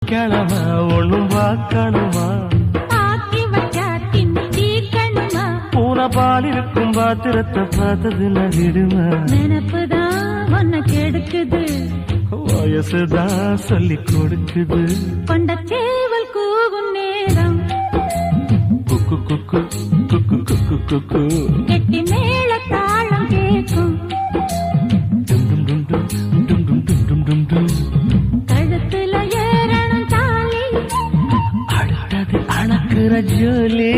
கிழமை ஒண்ணும் பார்க்கணுமா ஆக்கி வச்சா தின்னு தீக்கணுமா பூனை பால் இருக்கும் பாத்திரத்தை பார்த்தது நகிடுமா நினப்புதான் ஒன்ன கெடுக்குது வயசுதான் சொல்லி கொடுக்குது கொண்ட சேவல் கூவும் நேரம் குக்கு குக்கு குக்கு குக்கு குக்கு கெட்டி மேல தாளம் கேட்கும் கழுத்துல ஏறணும் தாலி அடுத்தது அணக்குற ஜோலி